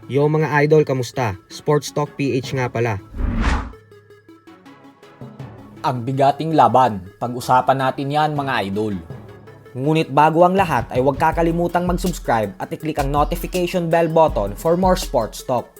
Yo mga idol, kamusta? Sports Talk PH nga pala. Ang bigating laban, pag-usapan natin yan mga idol. Ngunit bago ang lahat ay huwag kakalimutang mag-subscribe at i-click ang notification bell button for more sports talk.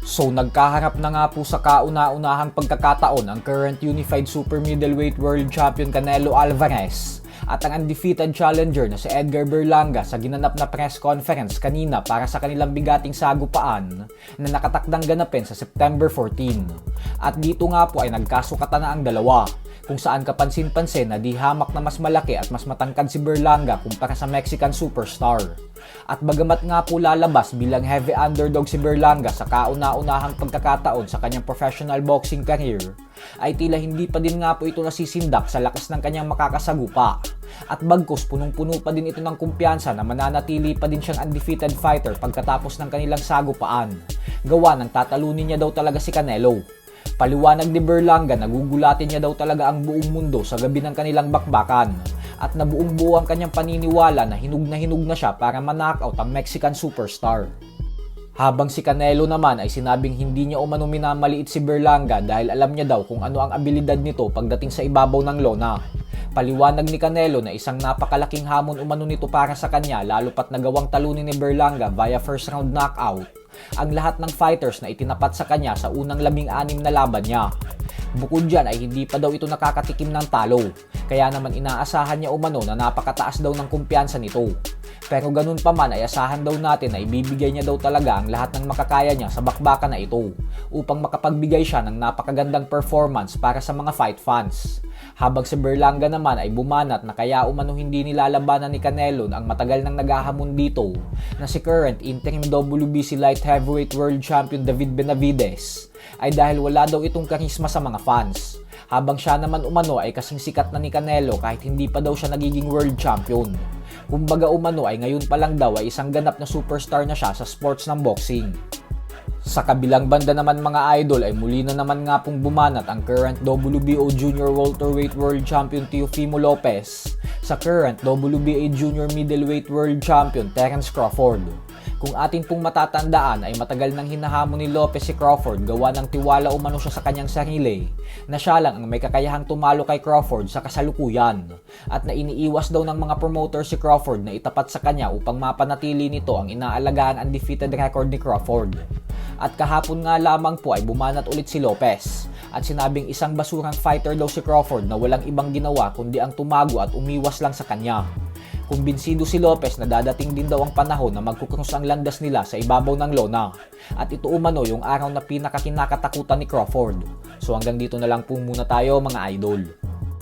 So nagkaharap na nga po sa kauna-unahang pagkakataon ang current Unified Super Middleweight World Champion Canelo Alvarez at ang undefeated challenger na si Edgar Berlanga sa ginanap na press conference kanina para sa kanilang bigating sagupaan na nakatakdang ganapin sa September 14. At dito nga po ay nagkasukatan na ang dalawa, kung saan kapansin-pansin na di hamak na mas malaki at mas matangkad si Berlanga kumpara sa Mexican superstar. At bagamat nga po lalabas bilang heavy underdog si Berlanga sa kauna-unahang pagkakataon sa kanyang professional boxing career, ay tila hindi pa din nga po ito nasisindak sa lakas ng kanyang makakasagupa. At bagkus punong-puno pa din ito ng kumpiyansa na mananatili pa din siyang undefeated fighter pagkatapos ng kanilang sagupaan. Gawa ng tatalunin niya daw talaga si Canelo. Paliwanag ni Berlanga na gugulatin niya daw talaga ang buong mundo sa gabi ng kanilang bakbakan. At nabuong buo ang kanyang paniniwala na hinug na siya para ma-knockout ang Mexican superstar. Habang si Canelo naman ay sinabing hindi niya umano minamaliit si Berlanga dahil alam niya daw kung ano ang abilidad nito pagdating sa ibabaw ng lona. Paliwanag ni Canelo na isang napakalaking hamon umano nito para sa kanya lalo pat nagawang talunin ni Berlanga via first round knockout ang lahat ng fighters na itinapat sa kanya sa unang 16 na laban niya. Bukod dyan ay hindi pa daw ito nakakatikim ng talo, kaya naman inaasahan niya umano na napakataas daw ng kumpiyansa nito. Pero ganun pa man ay asahan daw natin na ibibigay niya daw talaga ang lahat ng makakaya niya sa bakbakan na ito upang makapagbigay siya ng napakagandang performance para sa mga fight fans. Habang si Berlanga naman ay bumanat na kaya umano hindi nilalabanan ni Canelo ang matagal nang naghahamon dito na si current interim WBC Light Heavyweight World Champion David Benavidez ay dahil wala daw itong karisma sa mga fans. Habang siya naman umano ay kasing sikat na ni Canelo kahit hindi pa daw siya nagiging world champion. Kumbaga umano ay ngayon pa lang daw ay isang ganap na superstar na siya sa sports ng boxing. Sa kabilang banda naman mga idol ay muli na naman nga pong bumanat ang current WBO Junior Welterweight World Champion Teofimo Lopez sa current WBA Junior Middleweight World Champion Terence Crawford. Kung atin pong matatandaan ay matagal nang hinahamon ni Lopez si Crawford gawa ng tiwala umano siya sa kanyang sarili na siya lang ang may kakayahang tumalo kay Crawford sa kasalukuyan at na iniiwas daw ng mga promoter si Crawford na itapat sa kanya upang mapanatili nito ang inaalagaan undefeated record ni Crawford. At kahapon nga lamang po ay bumanat ulit si Lopez at sinabing isang basurang fighter daw si Crawford na walang ibang ginawa kundi ang tumago at umiwas lang sa kanya. Kumbinsido si Lopez na dadating din daw ang panahon na magkukrus ang landas nila sa ibabaw ng lona at ito umano yung araw na pinakakinakatakutan ni Crawford. So hanggang dito na lang po muna tayo mga idol.